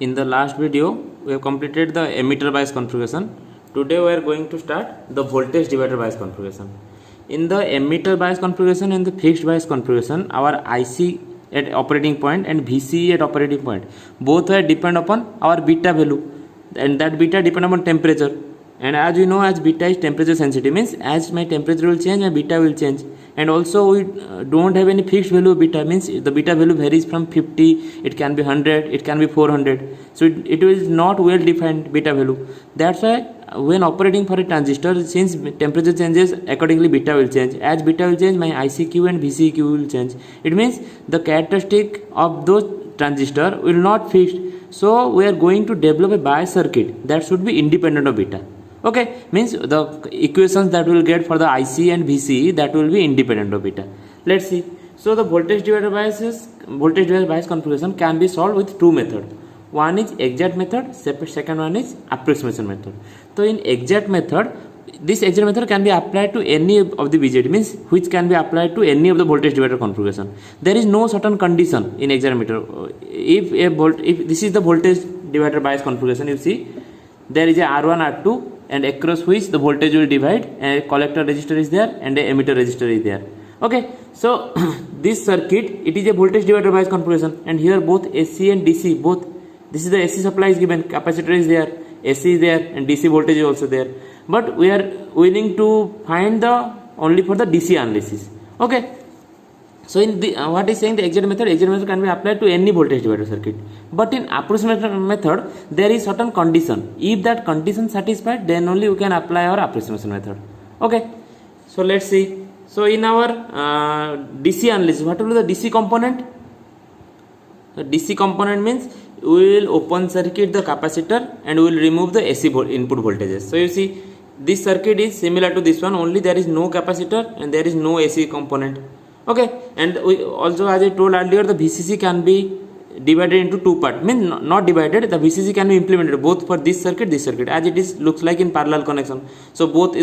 In the last video, we have completed the emitter bias configuration. Today we are going to start the voltage divider bias configuration. In the emitter bias configuration and the fixed bias configuration, our IC at operating point and VCE at operating point, both are depend upon our beta value, and that beta depend upon temperature. And as you know, as beta is temperature sensitive, means as my temperature will change, my beta will change. And also we don't have any fixed value of beta, means the beta value varies from 50, it can be 100, it can be 400. So it is not well defined beta value. That's why when operating for a transistor, since temperature changes, accordingly beta will change. As beta will change, my ICQ and VCQ will change. It means the characteristic of those transistor will not fixed. So we are going to develop a bias circuit that should be independent of beta. Okay, means the equations that we will get for the IC and VCE, that will be independent of beta. Let's see. So the voltage divider bias configuration can be solved with two methods. One is exact method, second one is approximation method. So in exact method, this exact method can be applied to any of the BJT, means which can be applied to any of the voltage divider configuration. There is no certain condition in exact method. If this is the voltage divider bias configuration, you see there is a R1 R2 and across which the voltage will divide, and a collector resistor is there and a emitter resistor is there. Okay, so this circuit, it is a voltage divider bias configuration, and here both AC and DC, both, this is the AC supply is given, capacitor is there, AC is there, and DC voltage is also there. But we are willing to find the only for the DC analysis. Okay, so in the what is saying, the exact method can be applied to any voltage divider circuit. But in approximation method, there is certain condition. If that condition satisfied, then only we can apply our approximation method. Okay, so let's see. So in our DC analysis, what will be the DC component? The DC component means we will open circuit the capacitor and we will remove the AC input voltages. So you see, this circuit is similar to this one, only there is no capacitor and there is no AC component. Okay, and we also, as I told earlier, the VCC can be divided into two parts, means not divided, the VCC can be implemented both for this circuit, as it is looks like in parallel connection. So both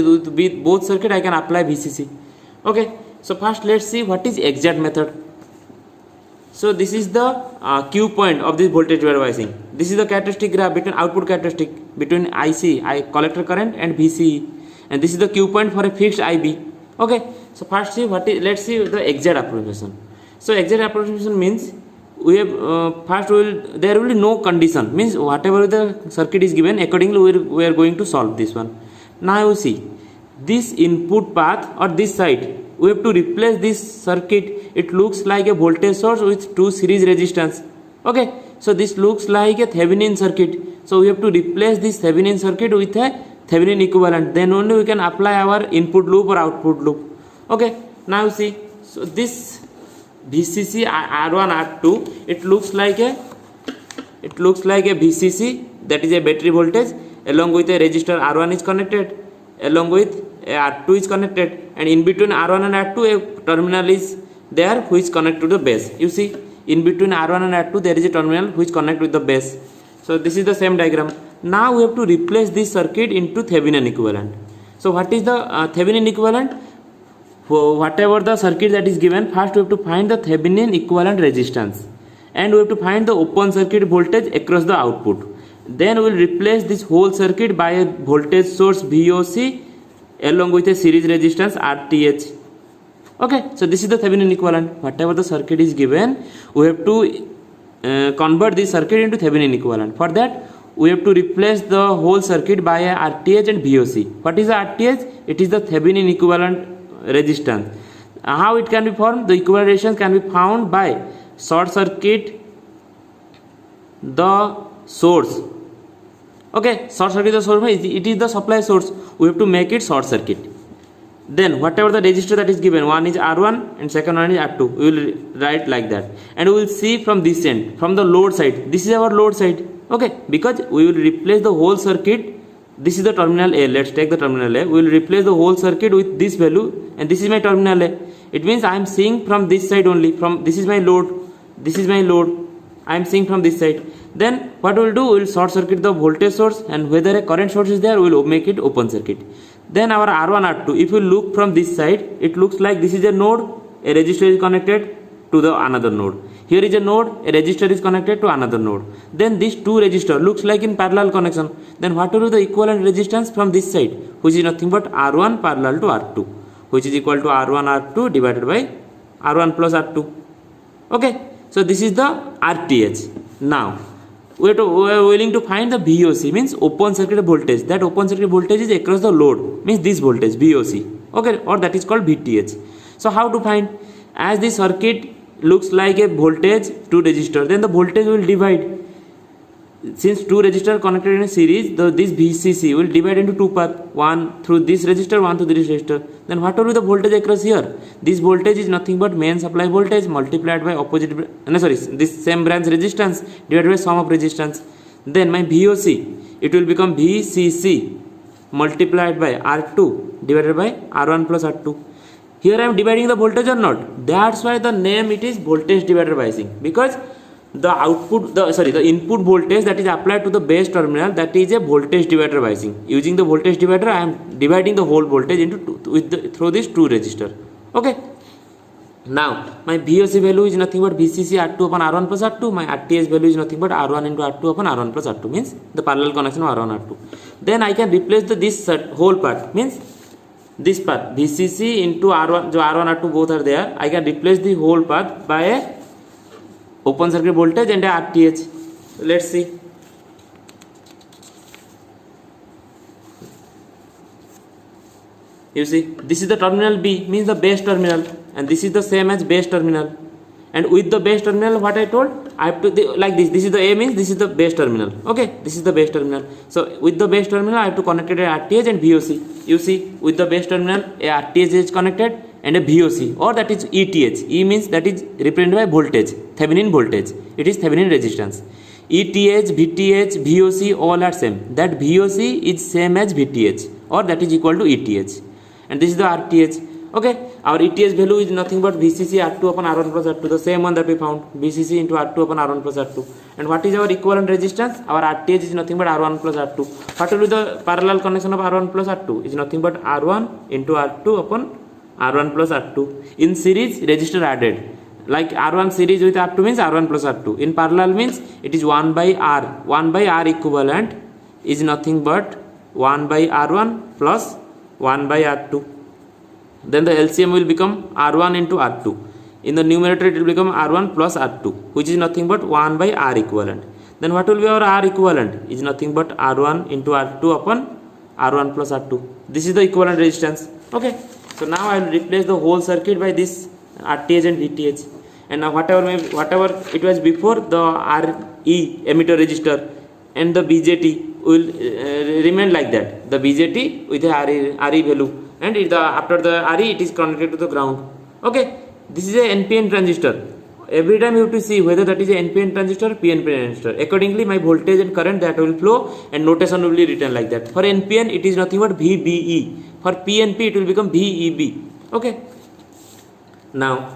circuit I can apply VCC. Okay, so first let's see what is exact method. So this is the Q point of this voltage divider biasing. This is the characteristic graph between output characteristic between IC, collector current, and VCE, and this is the Q point for a fixed IB. Okay, so first see let's see the exact approximation. So exact approximation means we have there will be no condition, means whatever the circuit is given, accordingly we are going to solve this one. Now you see this input path or this side, we have to replace this circuit. It looks like a voltage source with two series resistance. Okay, so this looks like a Thevenin circuit. So we have to replace this Thevenin circuit with a Thevenin equivalent. Then only we can apply our input loop or output loop. Okay, now you see. So this VCC R1 R2, it looks like a VCC, that is a battery voltage, along with a resistor R1 is connected, along with a R2 is connected, and in between R1 and R2 a terminal is there which connect to the base. You see, in between R1 and R2 there is a terminal which connect with the base. So this is the same diagram. Now we have to replace this circuit into Thevenin equivalent. So what is the Thevenin equivalent? For whatever the circuit that is given, first we have to find the Thevenin equivalent resistance, and we have to find the open circuit voltage across the output. Then we will replace this whole circuit by a voltage source VOC along with a series resistance RTH. Okay, so this is the Thevenin equivalent. Whatever the circuit is given, we have to convert this circuit into Thevenin equivalent. For that, we have to replace the whole circuit by a RTH and VOC. What is the RTH? It is the Thevenin equivalent resistance. How it can be formed? The equivalent resistance can be found by short circuit the source. Okay, short circuit the source, it is the supply source. We have to make it short circuit. Then whatever the resistor that is given, one is R1 and second one is R2, we will write like that, and we will see from this end, from the load side. This is our load side. Okay, because we will replace the whole circuit. This is the terminal A. Let's take the terminal A. We will replace the whole circuit with this value, and this is my terminal A. It means I am seeing from this side only. From this is my load. This is my load. I am seeing from this side. Then what we will do? We will short circuit the voltage source, and whether a current source is there, we will make it open circuit. Then our R1 R2. If you look from this side, it looks like this is a node. A resistor is connected to the another node. Here is a node, a register is connected to another node. Then these two resistors looks like in parallel connection. Then what will be the equivalent resistance from this side, which is nothing but R1 parallel to R2, which is equal to R1 R2 divided by R1 plus R2. Okay, so this is the RTH. Now we are willing to find the VOC, means open circuit voltage. That open circuit voltage is across the load, means this voltage VOC. Okay, or that is called VTH. So how to find? As the circuit looks like a voltage to resistor, then the voltage will divide. Since two resistors connected in a series, this VCC will divide into two parts, one through this resistor, one through this resistor. Then what will be the voltage across here? This voltage is nothing but main supply voltage multiplied by this same branch resistance divided by sum of resistance. Then my VOC, it will become VCC multiplied by R2 divided by R1 plus R2. Here I am dividing the voltage or not? That's why the name it is voltage divider biasing, because the input voltage that is applied to the base terminal, that is a voltage divider biasing. Using the voltage divider, I am dividing the whole voltage into through this two resistor. Okay. Now my VOC value is nothing but VCC R2 upon R1 plus R2. My RTH value is nothing but R1 into R2 upon R1 plus R2, means the parallel connection of R1 R2. Then I can replace this whole part, means this part VCC into R1, so R1 R2 both are there. I can replace the whole part by a open circuit voltage and a RTH. Let's see. You see, this is the terminal B, means the base terminal, and this is the same as base terminal. And with the base terminal, what I told, I have to like this. This is the A, means this is the base terminal. Okay, this is the base terminal. So with the base terminal, I have to connect it a RTH and VOC. You see, with the base terminal, a RTH is connected and a VOC, or that is ETH. E means that is represented by voltage, Thevenin voltage. It is Thevenin resistance. ETH, VTH, VOC all are same. That VOC is same as VTH, or that is equal to ETH. And this is the RTH. Okay, our ETH value is nothing but VCC R2 upon R1 plus R2, the same one that we found, VCC into R2 upon R1 plus R2. And what is our equivalent resistance? Our RTH is nothing but R1 plus R2. What will be the parallel connection of R1 plus R2? Is nothing but R1 into R2 upon R1 plus R2. In series, resistor added. Like R1 series with R2 means R1 plus R2. In parallel means it is 1 by R. 1 by R equivalent is nothing but 1 by R1 plus 1 by R2. Then the LCM will become R1 into R2. In the numerator it will become R1 plus R2, which is nothing but 1 by R equivalent. Then what will be our R equivalent? Is nothing but R1 into R2 upon R1 plus R2. This is the equivalent resistance. Okay. So now I will replace the whole circuit by this RTH and VTH. And now whatever it was before, the RE emitter resistor and the BJT will remain like that. The BJT with the RE value. And after the RE, it is connected to the ground. Okay, this is a NPN transistor. Every time you have to see whether that is a NPN transistor or PNP transistor. Accordingly, my voltage and current that will flow, and notation will be written like that. For NPN, it is nothing but VBE. For PNP, it will become VEB. Okay. Now,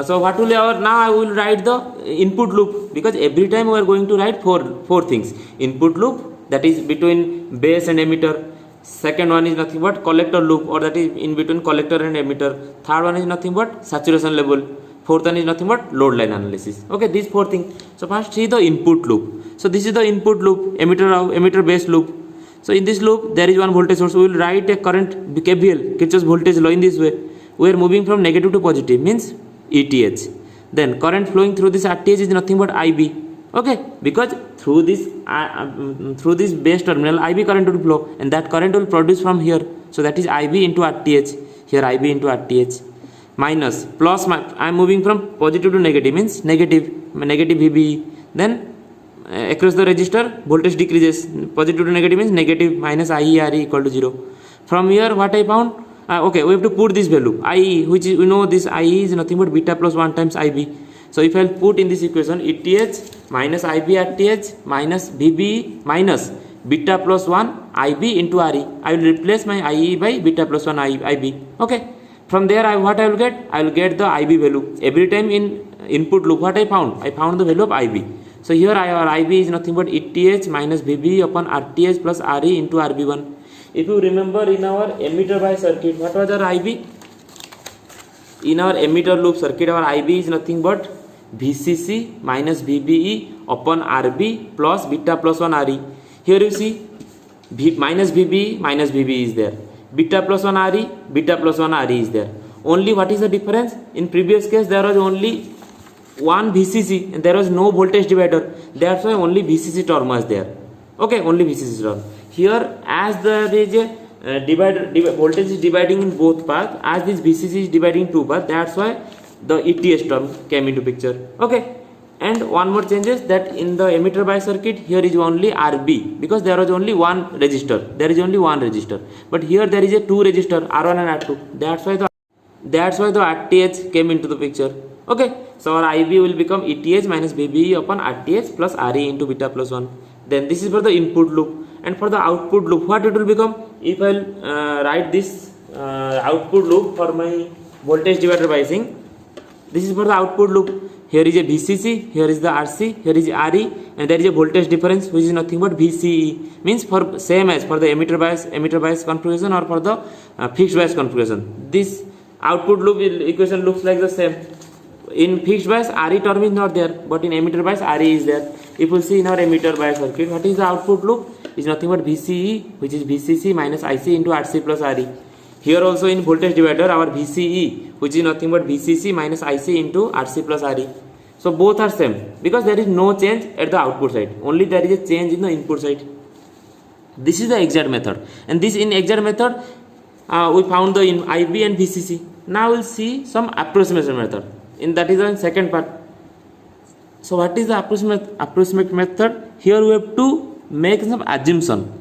so what will now I will write the input loop, because every time we are going to write four things. Input loop, that is between base and emitter. Second one is nothing but collector loop, or that is in between collector and emitter. Third one is nothing but saturation level. Fourth one is nothing but load line analysis. Okay, these four things. So first see the input loop. So this is the input loop, emitter base loop. So in this loop there is one voltage source. We will write a current KVL, Kirchhoff's voltage law, in this way. We are moving from negative to positive, means ETH. Then current flowing through this RTH is nothing but IB. Okay, because through this base terminal IB current will flow, and that current will produce from here. So that is IB into RTH. Here IB into RTH. Minus plus, I am moving from positive to negative, means negative VBE. Then across the resistor voltage decreases. Positive to negative means negative, minus IE RE equal to 0. From here what I found? Okay, we have to put this value IE, which is, we know this IE is nothing but beta plus 1 times IB. So if I put in this equation ETH minus IB RTH minus VBE minus beta plus 1 IB into RE, I will replace my IE by beta plus 1 IB. Okay. From there what I will get? I will get the IB value. Every time in input loop what I found? I found the value of IB. So here our IB is nothing but ETH minus VBE upon RTH plus RE into RB1. If you remember in our emitter bias circuit, what was our IB? in our emitter loop circuit, our IB is nothing but VCC minus VBE upon RB plus beta plus 1 RE. Here you see minus VBE is there. Beta plus 1 RE, beta plus 1 RE is there. Only what is the difference? In previous case there was only one VCC and there was no voltage divider. That's why only VCC term was there. Okay, only VCC term. Here as there is a voltage is dividing in both paths, as this VCC is dividing two paths, that's why the ETH term came into picture. Okay, and one more changes that in the emitter bias circuit here is only RB because there was only one resistor. There is only one resistor, but here there is a two resistor R1 and R2. That's why the RTH came into the picture. Okay, so our IB will become ETH minus VBE upon RTH plus RE into beta plus 1. Then this is for the input loop, and for the output loop, what it will become? If I will write this output loop for my voltage divider biasing, this is for the output loop. Here is a VCC, here is the RC, here is RE, and there is a voltage difference which is nothing but VCE. Means for same as for the emitter bias configuration or for the fixed bias configuration. This output loop equation looks like the same. In fixed bias, RE term is not there, but in emitter bias, RE is there. If we see in our emitter bias circuit, what is the output loop? Is nothing but VCE, which is VCC minus IC into RC plus RE. Here also in voltage divider, our VCE, which is nothing but VCC minus IC into RC plus RE. So both are same because there is no change at the output side. Only there is a change in the input side. This is the exact method, and this in exact method we found the in IB and VCC. Now we'll see some approximation method. In that is the second part. So what is the approximate method? Here we have to make some assumption.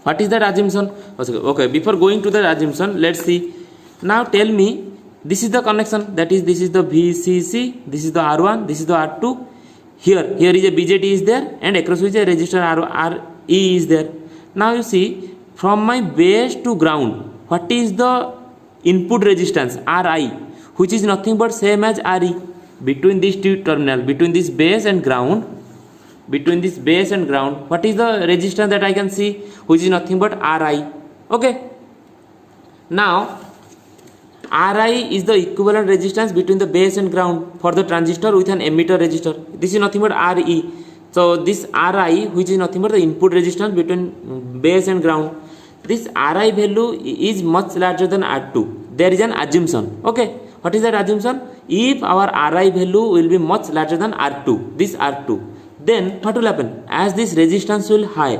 What is that assumption? Okay, before going to that assumption, let's see. Now tell me, this is the connection, that is this is the VCC, this is the R1, this is the R2. Here is a BJT is there, and across which a resistor RE is there. Now you see, from my base to ground, what is the input resistance RI, which is nothing but same as RE. Between these two terminal, between this base and ground, what is the resistance that I can see, which is nothing but RI. Okay, now RI is the equivalent resistance between the base and ground for the transistor with an emitter resistor. This is nothing but RE. So this RI, which is nothing but the input resistance between base and ground, this RI value is much larger than R2. There is an assumption. Okay, what is that assumption? If our RI value will be much larger than R2, this R2, then what will happen? As this resistance will high,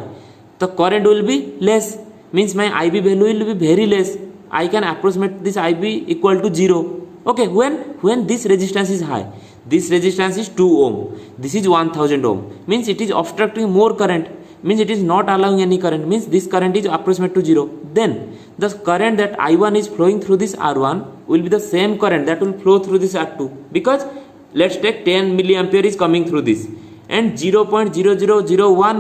the current will be less. Means my IB value will be very less. I can approximate this IB equal to 0. Okay, when this resistance is high, this resistance is 2 ohm, this is 1000 ohm, means it is obstructing more current, means it is not allowing any current, means this current is approximate to 0. Then the current that I1 is flowing through this R1 will be the same current that will flow through this R2, because let's take 10 milliampere is coming through this and 0.0001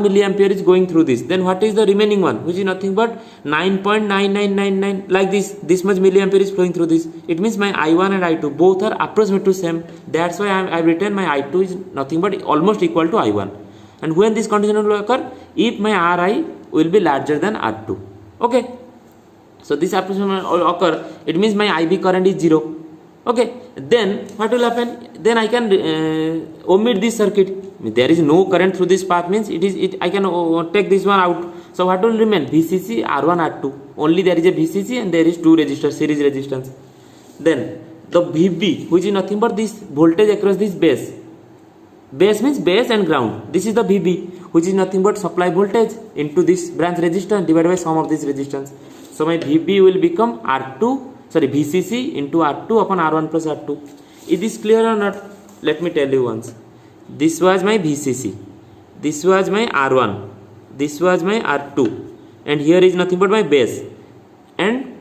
milliampere is going through this. Then what is the remaining one, which is nothing but 9.9999, like this much milliampere is flowing through this. It means my I1 and I2 both are approximate to same. That's why I written my I2 is nothing but almost equal to I1. And when this condition will occur, if my Ri will be larger than R2. Okay, so this approximation will occur, it means my IB current is 0. Okay, then what will happen? Then I can omit this circuit. There is no current through this path, means I can take this one out. So what will remain? VCC, R1, R2. Only there is a VCC and there is two resistors, series resistance. Then the VB, which is nothing but this voltage across this base. Base means base and ground. This is the VB, which is nothing but supply voltage into this branch resistor divided by sum of this resistance. So my VB will become VCC into R2 upon R1 plus R2. Is this clear or not? Let me tell you once. This was my VCC, this was my R1, this was my R2, and here is nothing but my base, and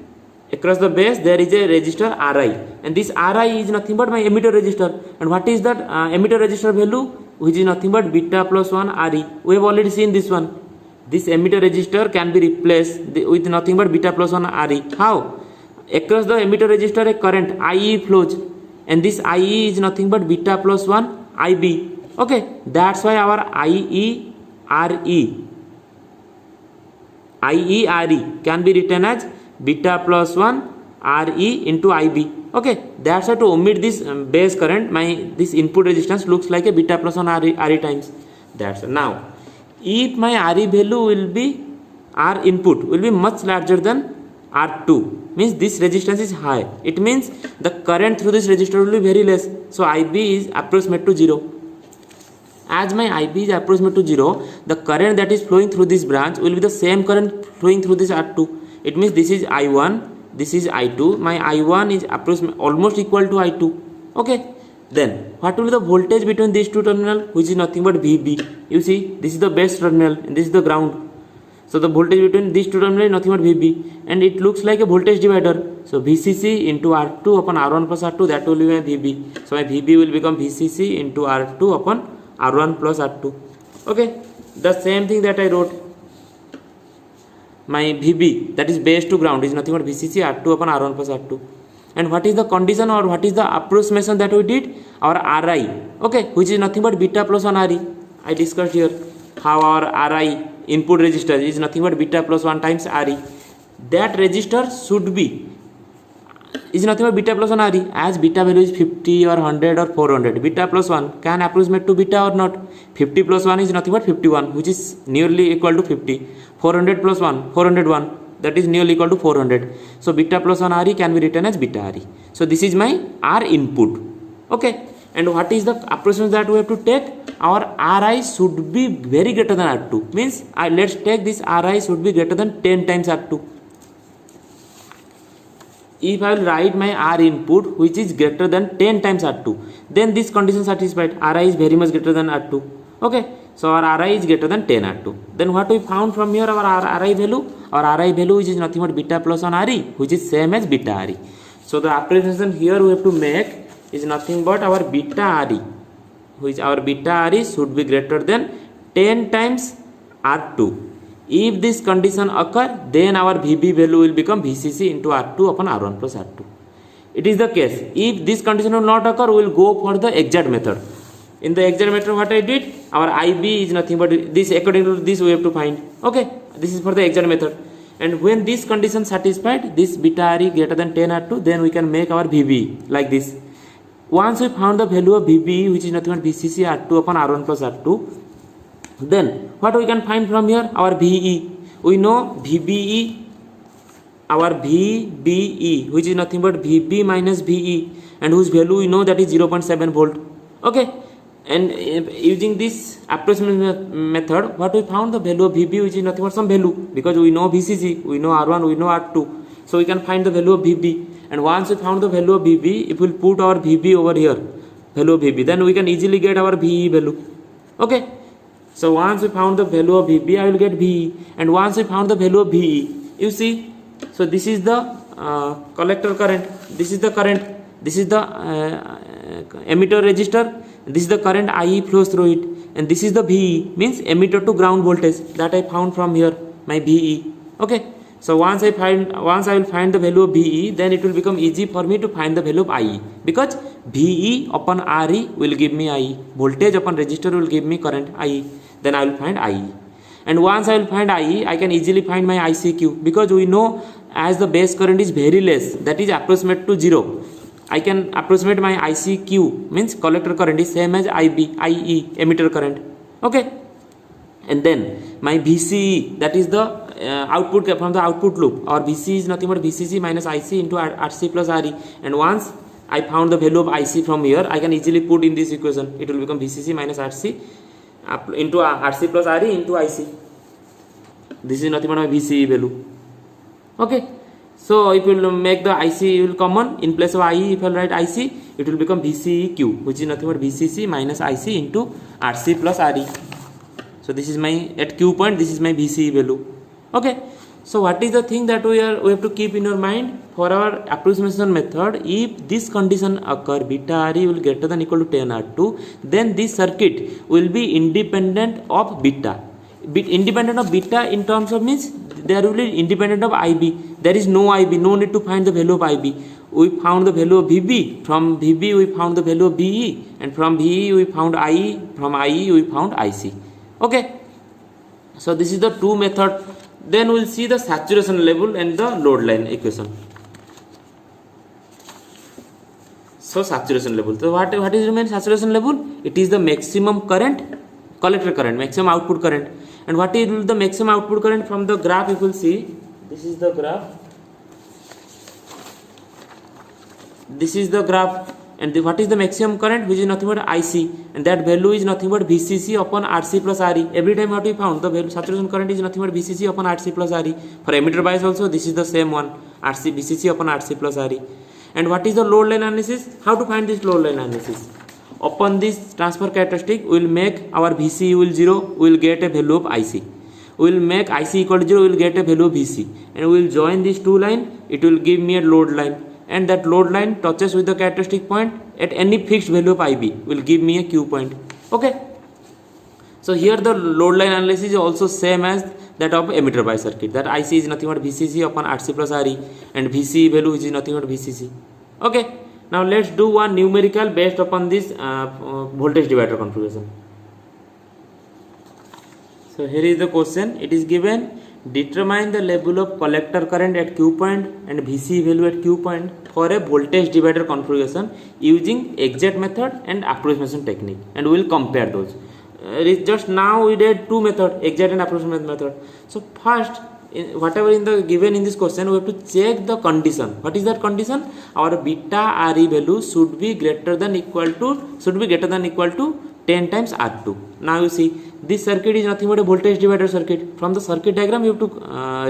across the base there is a resistor Ri, and this Ri is nothing but my emitter resistor. And what is that emitter resistor value? Which is nothing but beta plus 1 Re. We have already seen this one. This emitter resistor can be replaced with nothing but beta plus 1 Re. How? Across the emitter resistor a current IE flows, and this IE is nothing but beta plus 1 IB. Okay, that's why our IE Re can be written as beta plus 1 RE into IB. Okay, that's why to omit this base current, my this input resistance looks like a beta plus 1 RE times. That's now if my RE value will be R input will be much larger than R2, means this resistance is high. It means the current through this resistor will be very less. So IB is approximate to 0. As my IB is approximate to 0, the current that is flowing through this branch will be the same current flowing through this R2. It means this is I1, this is I2. My I1 is approximately almost equal to I2. Okay. Then what will be the voltage between these two terminals, which is nothing but VB. You see, this is the base terminal and this is the ground. So the voltage between these two terminals is nothing but VB, and it looks like a voltage divider. So VCC into R2 upon R1 plus R2, that will be my VB. So my VB will become VCC into R2 upon R1 plus R2. Okay, the same thing that I wrote. My VB, that is base to ground, is nothing but VCC R2 upon R1 plus R2. And what is the condition or what is the approximation that we did? Our RI, okay, which is nothing but beta plus 1 RE. I discussed here how our RI input resistor is nothing but beta plus 1 times RE. That resistor should be is nothing but beta plus 1 RE, as beta value is 50 or 100 or 400. Beta plus 1 can approximate to beta or not. 50 plus 1 is nothing but 51, which is nearly equal to 50. 400 plus 1, 401, that is nearly equal to 400. So beta plus 1 RE can be written as beta RE. So this is my R input. Okay, and what is the approximation that we have to take? Our RI should be very greater than R2. Means let's take this RI should be greater than 10 times R2. If I will write my R input which is greater than 10 times R2, then this condition satisfied. RI is very much greater than R2. Okay, so our RI is greater than 10 R2. Then what we found from here, our RI value? Our RI value is nothing but beta plus 1 RE, which is same as beta RE. So the approximation here we have to make is nothing but our beta RE, which our beta RE should be greater than 10 times R2. If this condition occur, then our VB value will become VCC into R2 upon R1 plus R2. It is the case. If this condition will not occur, we will go for the exact method. In the exact method, what I did, our IB is nothing but this. According to this, we have to find. Okay, this is for the exact method. And when this condition satisfied, this beta RE greater than 10 R2, then we can make our VB like this. Once we found the value of VB, which is nothing but VCC R2 upon R1 plus R2, then what we can find from here? Our VE. We know VBE, our VBE, which is nothing but VB minus VE, and whose value we know that is 0.7 volt. Okay, and using this approximation method, what we found? The value of VB, which is nothing but some value, because we know VCC, we know R1, we know R2, so we can find the value of VB. And once we found the value of VB, if we put our VB over here, value of VB, then we can easily get our VE value. Okay, so once we found the value of VB, I will get VE, and once we found the value of VE, you see, so this is the collector current, this is the current, this is the emitter resistor, this is the current IE flows through it, and this is the VE, means emitter to ground voltage that I found from here, my VE. Okay, so once I will find the value of VE, then it will become easy for me to find the value of IE, because VE upon RE will give me IE, voltage upon resistor will give me current IE, then I will find IE. And once I will find IE, I can easily find my ICQ, because we know as the base current is very less, that is approximate to 0, I can approximate my ICQ, means collector current is same as IB, IE, emitter current. Okay, and then my VCE, that is the output from the output loop. Our VC is nothing but VCC minus IC into RC plus RE, and once I found the value of IC from here, I can easily put in this equation. It will become VCC minus RC into RC plus RE into IC. This is nothing but my VCE value. Okay, so if you will make the IC will common, in place of IE, if I will write IC, it will become VCEQ, which is nothing but VCC minus IC into RC plus RE. So this is my, at Q point, this is my VCE value. Okay, so what is the thing that we have to keep in our mind for our approximation method? If this condition occur, beta RE will greater than equal to 10 R2, then this circuit will be independent of beta. Independent of beta in terms of means there will be independent of IB. There is no IB, no need to find the value of IB. We found the value of VB. From VB we found the value of VE, and from VE we found IE. From IE we found IC. Okay, so this is the two method. Then we will see the saturation level and the load line equation. So saturation level. So what is remain saturation level? It is the maximum current, collector current, maximum output current. And what is the maximum output current from the graph? You will see, this is the graph. This is the graph, and what is the maximum current, which is nothing but IC, and that value is nothing but VCC upon RC plus RE. Every time what we found, the value saturation current is nothing but VCC upon RC plus RE. For emitter bias also, this is the same one, RC VCC upon RC plus RE. And what is the load line analysis? How to find this load line analysis? Upon this transfer characteristic, we will make our VC will 0, we will get a value of IC. We will make IC equal to 0, we will get a value of VC, and we will join these two lines. It will give me a load line, and that load line touches with the characteristic point at any fixed value of IB will give me a Q point. Okay. So here the load line analysis is also same as that of emitter bias circuit. That IC is nothing but VCC upon RC plus RE, and VC value which is nothing but VCC. Okay. Now let's do one numerical based upon this voltage divider configuration. So here is the question. It is given, determine the level of collector current at Q point and VC value at Q point for a voltage divider configuration using exact method and approximation technique, and we will compare those. Just now we did two methods, exact and approximate method. So first, whatever in the given in this question, we have to check the condition. What is that condition? Our beta RE value should be greater than equal to 10 times R2. Now you see, this circuit is nothing but a voltage divider circuit. From the circuit diagram, you have to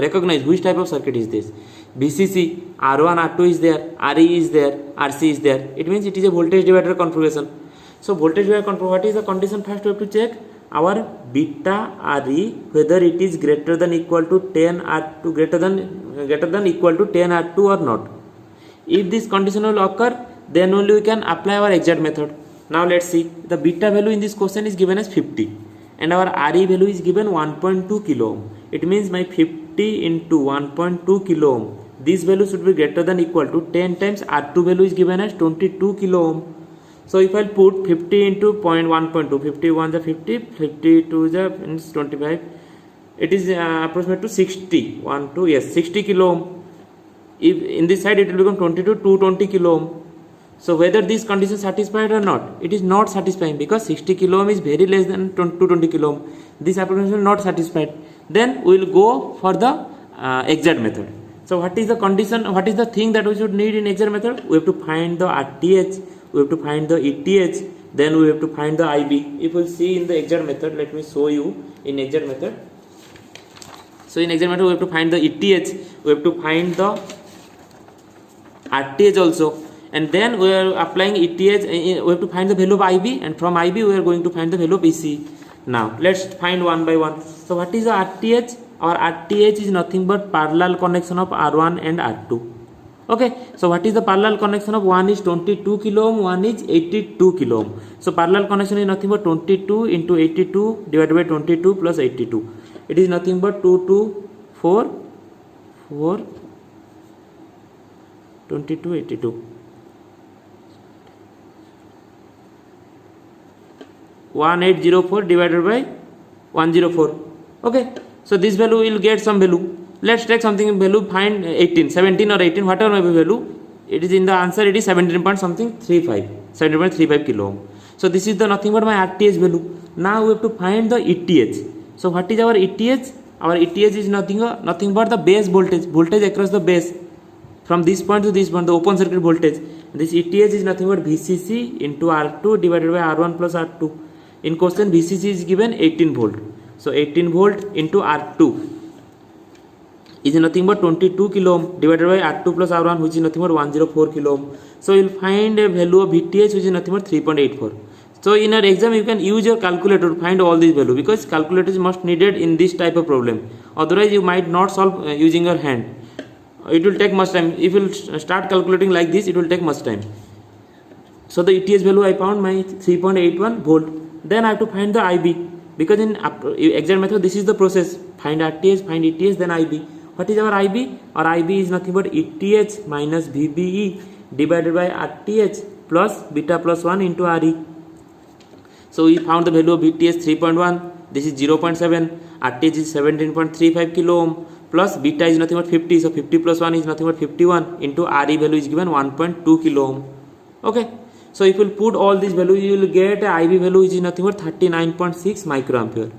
recognize which type of circuit is this. VCC, R1, R2 is there, RE is there, RC is there. It means it is a voltage divider configuration. So voltage divider configuration, what is the condition? First we have to check our beta RE, whether it is greater than equal to 10 R2, greater than equal to 10 R2 or not. If this condition will occur, then only we can apply our exact method. Now let's see, the beta value in this question is given as 50, and our RE value is given 1.2 kilo ohm. It means my 50 into 1.2 kilo ohm, this value should be greater than equal to 10 times R2 value is given as 22 kilo ohm. So if I put 50 into 1.2, 51 is 50, 52 is 25, it is approximate to 60, 60 kilo ohm. If in this side it will become 22, 220 kilo ohm. So whether this condition is satisfied or not, it is not satisfying, because 60 kilo ohm is very less than 220 kilo ohm. This approximation is not satisfied. Then we will go for the exact method. So what is the condition, what is the thing that we should need in exact method? We have to find the RTH, we have to find the ETH, then we have to find the IB. If we see in the exact method, let me show you in exact method. So in exact method we have to find the ETH, we have to find the RTH also, and then we are applying ETH, we have to find the value of IB, and from IB we are going to find the value of EC. Now let's find one by one. So what is the RTH? Our RTH is nothing but parallel connection of R1 and R2. Okay, so what is the parallel connection of? One is 22 kilo ohm, one is 82 kilo ohm. So parallel connection is nothing but 22 into 82 divided by 22 plus 82. It is nothing but 22 82. 1804 divided by 104. Okay, so this value will get some value. Let's take something value, find 18, 17 or 18, whatever may be value. It is in the answer, it is 17.35 kilo ohm. So this is the nothing but my RTH value. Now we have to find the ETH. So what is our ETH? Our ETH is nothing but the base voltage across the base from this point to this point, the open circuit voltage. This ETH is nothing but VCC into R2 divided by R1 plus R2. In question VCC is given 18 volt. So 18 volt into R2 is nothing but 22 kilo ohm divided by R2 plus R1, which is nothing but 104 kilo ohm. So you will find a value of VTH which is nothing but 3.84. So in our exam you can use your calculator to find all these value, because calculator is must needed in this type of problem. Otherwise you might not solve using your hand. It will take much time. If you start calculating like this, it will take much time. So the ETH value I found my 3.81 volt. Then I have to find the IB, because in exact method this is the process. Find RTH, find ETH, then IB. What is our IB? Our IB is nothing but ETH minus VBE divided by RTH plus beta plus 1 into RE. So we found the value of ETH 3.1, this is 0.7, RTH is 17.35 kilo ohm, plus beta is nothing but 50, so 50 plus 1 is nothing but 51 into RE value is given 1.2 kilo ohm. Okay, so if you put all these value, you will get a IB value which is nothing but 39.6 microampere.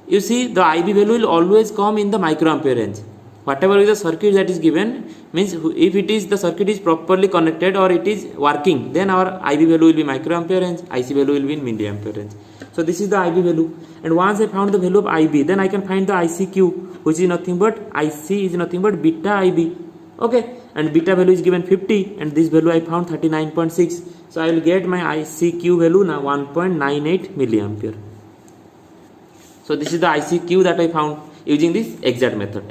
You see, the IB value will always come in the microampere range. Whatever is the circuit that is given, means if it is the circuit is properly connected or it is working, then our IB value will be microampere range, IC value will be in milliampere range. So this is the IB value, and once I found the value of IB, then I can find the ICQ, which is nothing but IC is nothing but beta IB. Okay, and beta value is given 50, and this value I found 39.6. So I will get my ICQ value now 1.98 milliampere. So this is the ICQ that I found using this exact method.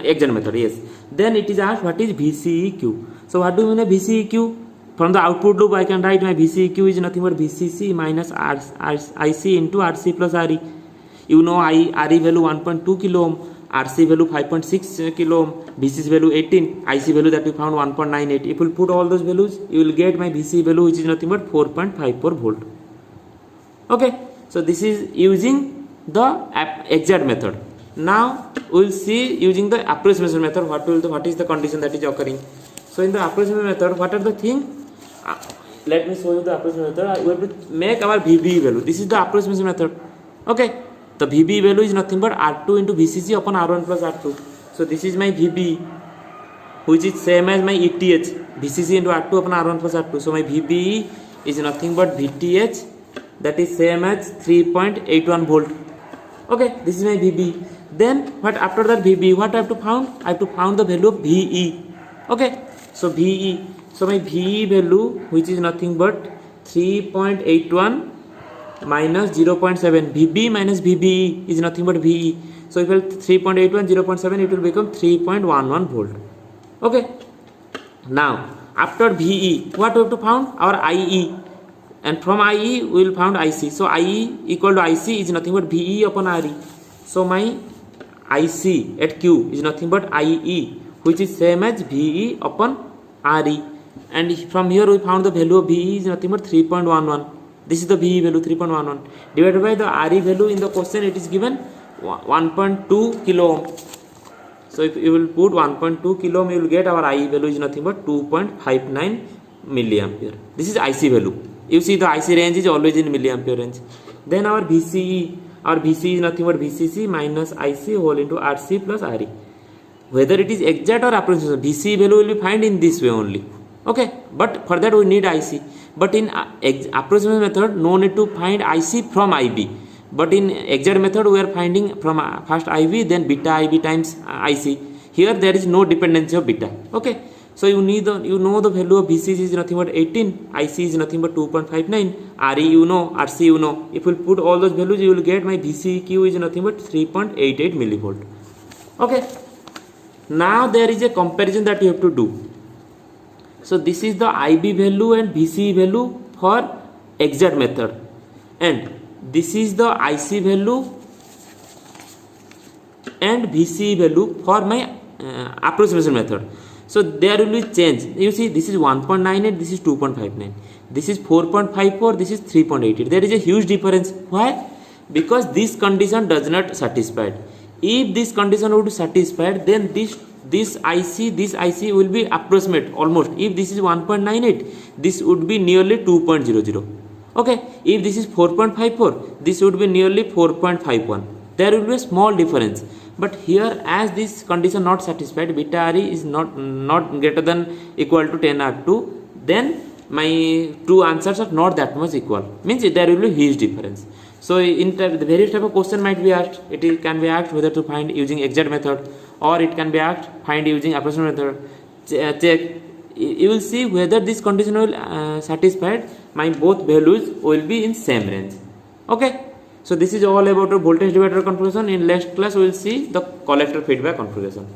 Exact method, yes. Then it is asked what is VCEQ. So what do you mean by VCEQ? From the output loop I can write my VCEQ is nothing but VCC minus IC into RC plus RE. You know RE value 1.2 kilo ohm, RC value 5.6 kilo ohm, VCC value 18, IC value that we found 1.98. If you put all those values, you will get my VC value which is nothing but 4.54 volt. Okay, so this is using the exact method. Now we will see using the approximation method what is the condition that is occurring. So in the approximation method, what are the thing? Let me show you the approximation method. We have to make our VBE value. This is the approximation method. Okay, the VBE value is nothing but R2 into VCC upon R1 plus R2. So this is my VBE, which is same as my ETH, VCC into R2 upon R1 plus R2. So my VBE is nothing but VTH, that is same as 3.81 volt. Okay, this is my VBE. Then what after that VBE, what I have to found? I have to found the value of VE. Okay, so VE. So my VE value, which is nothing but 3.81 minus 0.7. VB minus VBE is nothing but VE. So if you 3.81 0.7, it will become 3.11 volt. Okay. Now after VE, what we have to found? Our IE, and from IE we will found IC. So IE equal to IC is nothing but VE upon RE. So my IC at Q is nothing but IE, which is same as VE upon RE. And from here we found the value of VE is nothing but 3.11. This is the VE value 3.11 divided by the RE value in the question. It is given 1.2 kilo ohm. So if you will put 1.2 kilo ohm, you will get our IE value is nothing but 2.59 milliampere. This is IC value. You see the IC range is always in milliampere range. Then our VCE is nothing but VCC minus IC whole into RC plus RE. Whether it is exact or approximation, VCE value will be found in this way only. Okay, but for that we need IC. But in approximation method, no need to find IC from IB. But in exact method, we are finding from first IB, then beta IB times IC. Here there is no dependency of beta. Okay, so you know the value of VCC is nothing but 18, IC is nothing but 2.59, RE you know, RC you know. If you put all those values, you will get my VCQ is nothing but 3.88 millivolt. Okay, now there is a comparison that you have to do. So this is the IB value and VCE value for exact method, and this is the IC value and VCE value for my approximation method. So there will be change. You see, this is 1.98, this is 2.59, this is 4.54, this is 3.88. There is a huge difference. Why? Because this condition does not satisfy. If this condition would be satisfied, then this IC will be approximate almost. If this is 1.98, this would be nearly 2.00. Okay, if this is 4.54, this would be nearly 4.51. There will be a small difference. But here, as this condition not satisfied, beta RE is not greater than equal to 10R2, then my two answers are not that much equal. Means there will be huge difference. So in the various type of question might be asked. It can be asked whether to find using exact method, or it can be asked find using approximate method. Check. You will see whether this condition will satisfied. My both values will be in same range. Okay. So this is all about the voltage divider configuration. In next class we will see the collector feedback configuration.